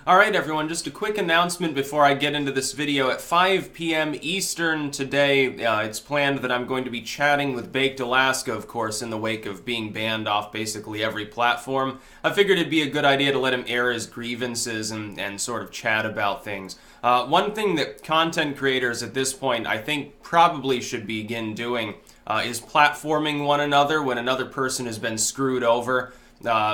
Alright everyone, just a quick announcement before I get into this video. At 5 p.m. Eastern today, it's planned that I'm going to be chatting with Baked Alaska, of course, in the wake of being banned off basically every platform. I figured it'd be a good idea to let him air his grievances and sort of chat about things. One thing that content creators at this point I think probably should begin doing is platforming one another when another person has been screwed over.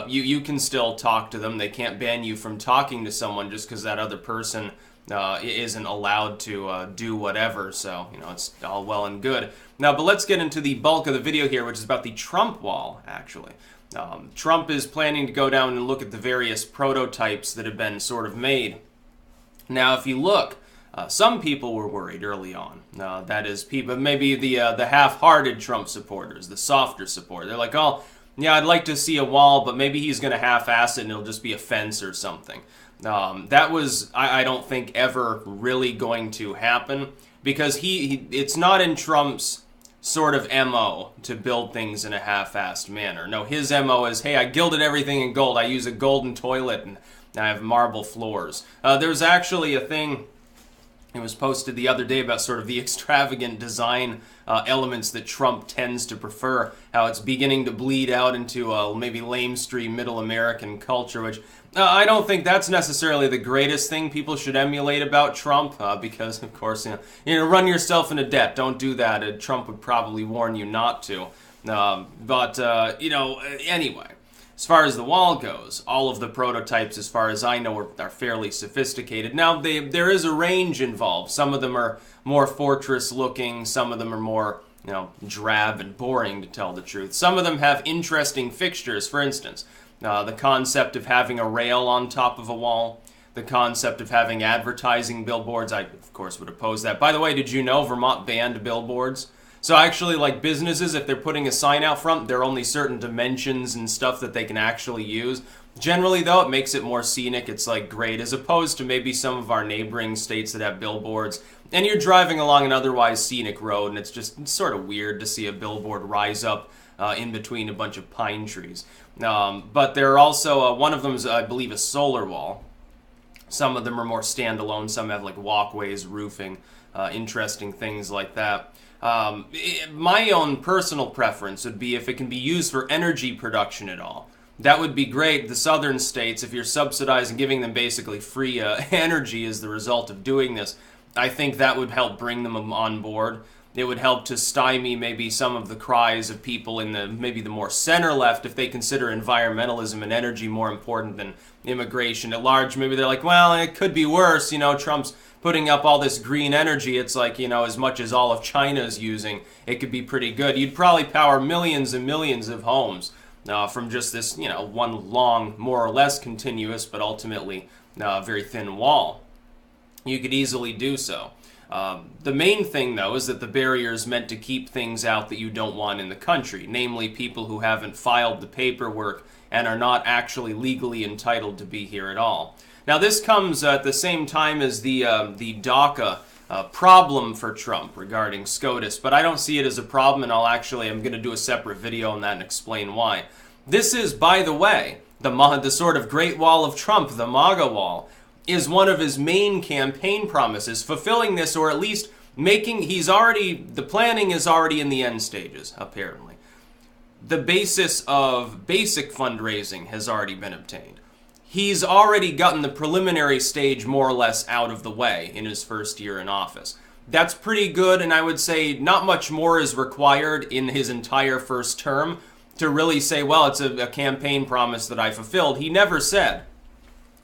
You can still talk to them. They can't ban you from talking to someone just because that other person isn't allowed to do whatever. So, it's all well and good. Now, but let's get into the bulk of the video here, which is about the Trump wall, actually. Trump is planning to go down and look at the various prototypes that have been sort of made. Now, if you look, some people were worried early on. That is, people, maybe the half-hearted Trump supporters, the softer supporters. They're like, oh, yeah, I'd like to see a wall, but maybe he's going to half-ass it and it'll just be a fence or something. That was, I don't think, ever really going to happen because it's not in Trump's sort of MO to build things in a half-assed manner. No, his MO is, hey, I gilded everything in gold. I use a golden toilet and I have marble floors. There's actually a thing, it was posted the other day about sort of the extravagant design elements that Trump tends to prefer, how it's beginning to bleed out into maybe lamestream middle American culture, which I don't think that's necessarily the greatest thing people should emulate about Trump, because, of course, run yourself into debt. Don't do that. Trump would probably warn you not to. Anyway. As far as the wall goes, all of the prototypes, as far as I know, are fairly sophisticated. Now, there is a range involved. Some of them are more fortress-looking. Some of them are more, drab and boring, to tell the truth. Some of them have interesting fixtures. For instance, the concept of having a rail on top of a wall. The concept of having advertising billboards. I, of course, would oppose that. By the way, did you know Vermont banned billboards? So actually, like businesses, if they're putting a sign out front, there are only certain dimensions and stuff that they can actually use. Generally, though, it makes it more scenic. It's like great, as opposed to maybe some of our neighboring states that have billboards. And you're driving along an otherwise scenic road, and it's sort of weird to see a billboard rise up in between a bunch of pine trees. But there are also, one of them is, I believe, a solar wall. Some of them are more standalone. Some have like walkways, roofing, interesting things like that. My own personal preference would be if it can be used for energy production at all. That would be great. The southern states, if you're subsidizing, giving them basically free energy as the result of doing this, I think that would help bring them on board. It would help to stymie maybe some of the cries of people in maybe the more center left if they consider environmentalism and energy more important than immigration at large. Maybe they're like, well, it could be worse. Trump's putting up all this green energy. It's like, as much as all of China's using, it could be pretty good. You'd probably power millions and millions of homes from just this, one long, more or less continuous, but ultimately very thin wall. You could easily do so. The main thing, though, is that the barrier is meant to keep things out that you don't want in the country, namely people who haven't filed the paperwork and are not actually legally entitled to be here at all. Now, this comes at the same time as the DACA problem for Trump regarding SCOTUS, but I don't see it as a problem, and I'm going to do a separate video on that and explain why. This is, by the way, the sort of Great Wall of Trump, the MAGA wall, is one of his main campaign promises. Fulfilling this, or at least the planning is already in the end stages, apparently. The basis of basic fundraising has already been obtained. He's already gotten the preliminary stage more or less out of the way in his first year in office. That's pretty good, and I would say not much more is required in his entire first term to really say, well, it's a campaign promise that I fulfilled. He never said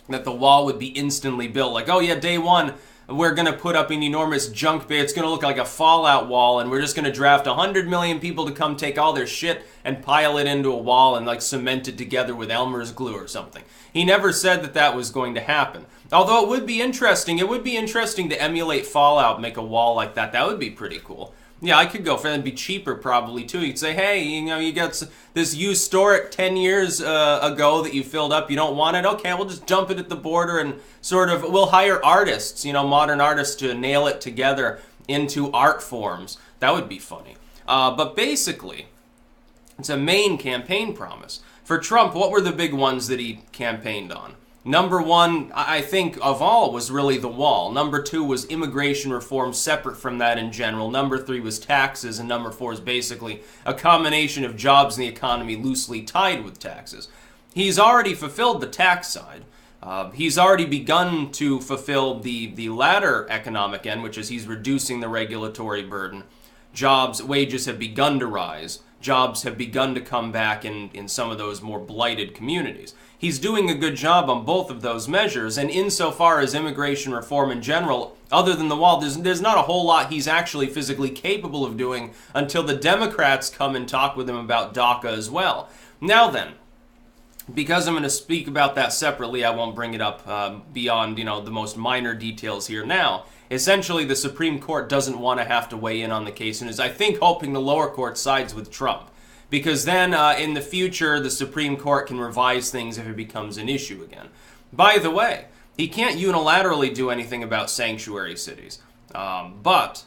that the wall would be instantly built. Like, oh yeah, day one, we're going to put up an enormous junk bay. It's going to look like a fallout wall, and we're just going to draft 100 million people to come take all their shit and pile it into a wall and like cement it together with Elmer's glue or something. He never said that that was going to happen. Although it would be interesting. It would be interesting to emulate Fallout, make a wall like that. That would be pretty cool. Yeah, I could go for that. It'd be cheaper probably too. You'd say, hey, you got this used store 10 years ago that you filled up. You don't want it? Okay, we'll just dump it at the border and we'll hire artists, modern artists to nail it together into art forms. That would be funny. But basically, it's a main campaign promise. For Trump, what were the big ones that he campaigned on? Number one, I think, of all, was really the wall. Number two was immigration reform, separate from that in general. Number three was taxes. And number four is basically a combination of jobs in the economy loosely tied with taxes. He's already fulfilled the tax side. He's already begun to fulfill the latter economic end, which is he's reducing the regulatory burden. Wages have begun to rise. Jobs have begun to come back in some of those more blighted communities. He's doing a good job on both of those measures, and insofar as immigration reform in general, other than the wall, there's not a whole lot he's actually physically capable of doing until the Democrats come and talk with him about DACA as well. Now then, because I'm going to speak about that separately, I won't bring it up beyond, the most minor details here now. Essentially, the Supreme Court doesn't want to have to weigh in on the case and is, I think, hoping the lower court sides with Trump. Because then, in the future, the Supreme Court can revise things if it becomes an issue again. By the way, he can't unilaterally do anything about sanctuary cities. But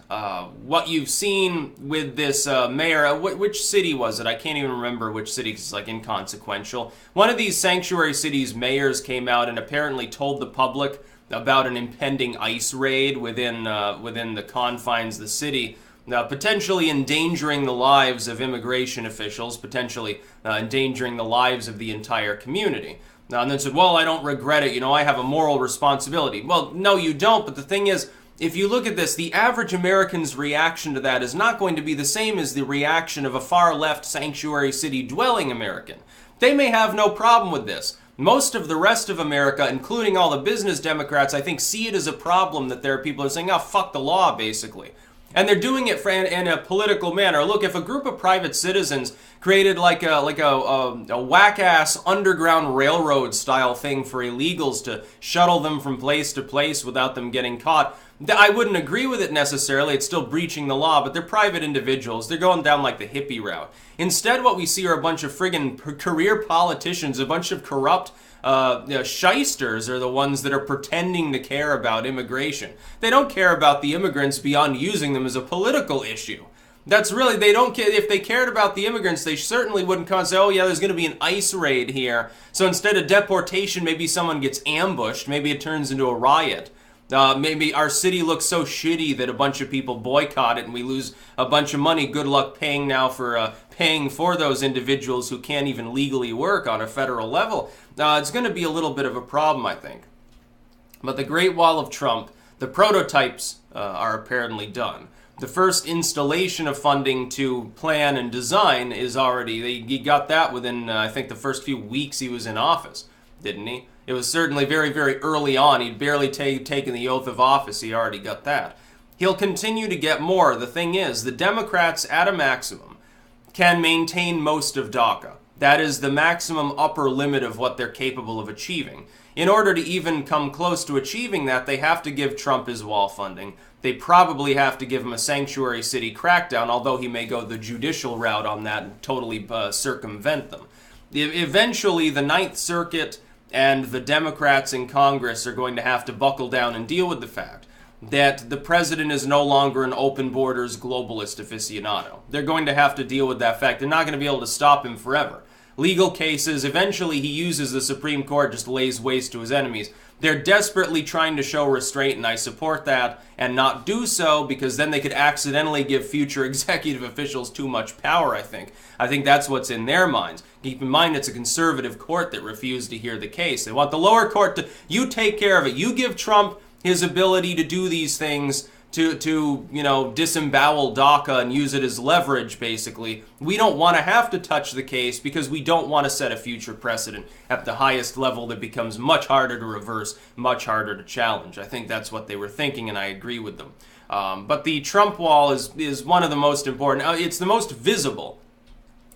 what you've seen with this mayor, which city was it? I can't even remember which city, 'cause it's like inconsequential. One of these sanctuary cities' mayors came out and apparently told the public about an impending ICE raid within the confines of the city, potentially endangering the lives of immigration officials, potentially endangering the lives of the entire community. And then said, well, I don't regret it, I have a moral responsibility. Well, no, you don't, but the thing is, if you look at this, the average American's reaction to that is not going to be the same as the reaction of a far-left sanctuary city dwelling American. They may have no problem with this. Most of the rest of America, including all the business Democrats, I think see it as a problem that there are people who are saying, oh, fuck the law, basically. And they're doing it in a political manner. Look, if a group of private citizens created like a whack-ass underground railroad style thing for illegals to shuttle them from place to place without them getting caught, I wouldn't agree with it necessarily. It's still breaching the law, but they're private individuals. They're going down like the hippie route. Instead, what we see are a bunch of friggin' career politicians, a bunch of corrupt shysters are the ones that are pretending to care about immigration. They don't care about the immigrants beyond using them as a political issue. That's really, they don't care. If they cared about the immigrants, they certainly wouldn't come and say, oh yeah, there's going to be an ICE raid here. So instead of deportation, maybe someone gets ambushed. Maybe it turns into a riot. Maybe our city looks so shitty that a bunch of people boycott it and we lose a bunch of money. Good luck paying now for paying for those individuals who can't even legally work on a federal level. It's going to be a little bit of a problem, I think. But the Great Wall of Trump, the prototypes are apparently done. The first installation of funding to plan and design is already, he got that within, I think, the first few weeks he was in office, didn't he? It was certainly very, very early on. He'd barely taken the oath of office. He already got that. He'll continue to get more. The thing is, the Democrats, at a maximum, can maintain most of DACA. That is the maximum upper limit of what they're capable of achieving. In order to even come close to achieving that, they have to give Trump his wall funding. They probably have to give him a sanctuary city crackdown, although he may go the judicial route on that and totally circumvent them. Eventually, the Ninth Circuit and the Democrats in Congress are going to have to buckle down and deal with the fact that the president is no longer an open borders globalist aficionado. They're going to have to deal with that fact. They're not going to be able to stop him forever. Legal cases, eventually he uses the Supreme Court, just lays waste to his enemies. They're desperately trying to show restraint, and I support that, and not do so because then they could accidentally give future executive officials too much power, I think. I think that's what's in their minds. Keep in mind it's a conservative court that refused to hear the case. They want the lower court to, you take care of it. You give Trump his ability to do these things, to disembowel DACA and use it as leverage, basically. We don't want to have to touch the case because we don't want to set a future precedent at the highest level that becomes much harder to reverse, much harder to challenge. I think that's what they were thinking, and I agree with them. But the Trump wall is one of the most important. It's the most visible.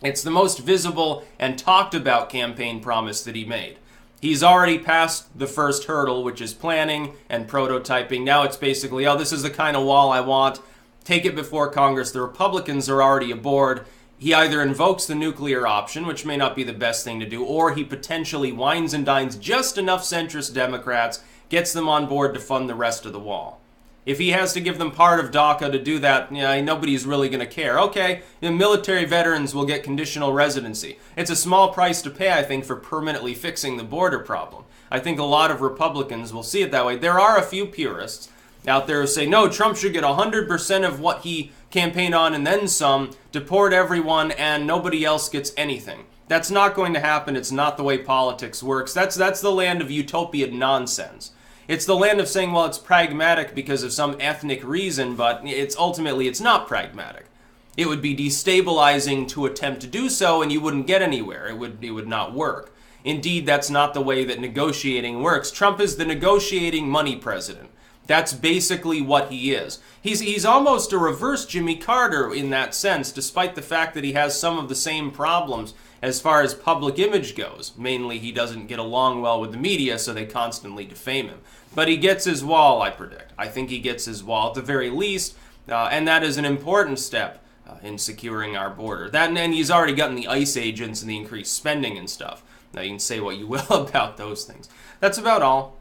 It's the most visible and talked about campaign promise that he made. He's already passed the first hurdle, which is planning and prototyping. Now it's basically, oh, this is the kind of wall I want. Take it before Congress. The Republicans are already aboard. He either invokes the nuclear option, which may not be the best thing to do, or he potentially wines and dines just enough centrist Democrats, gets them on board to fund the rest of the wall. If he has to give them part of DACA to do that, nobody's really going to care. Okay, military veterans will get conditional residency. It's a small price to pay, I think, for permanently fixing the border problem. I think a lot of Republicans will see it that way. There are a few purists out there who say, no, Trump should get 100% of what he campaigned on and then some, deport everyone, and nobody else gets anything. That's not going to happen. It's not the way politics works. That's the land of utopian nonsense. It's the land of saying, well, it's pragmatic because of some ethnic reason, but it's not pragmatic. It would be destabilizing to attempt to do so, and you wouldn't get anywhere. It would not work. Indeed, that's not the way that negotiating works. Trump is the negotiating money president. That's basically what he is. He's almost a reverse Jimmy Carter in that sense, despite the fact that he has some of the same problems as far as public image goes. Mainly, he doesn't get along well with the media, so they constantly defame him. But he gets his wall, I predict. I think he gets his wall at the very least, and that is an important step in securing our border. And he's already gotten the ICE agents and the increased spending and stuff. Now, you can say what you will about those things. That's about all.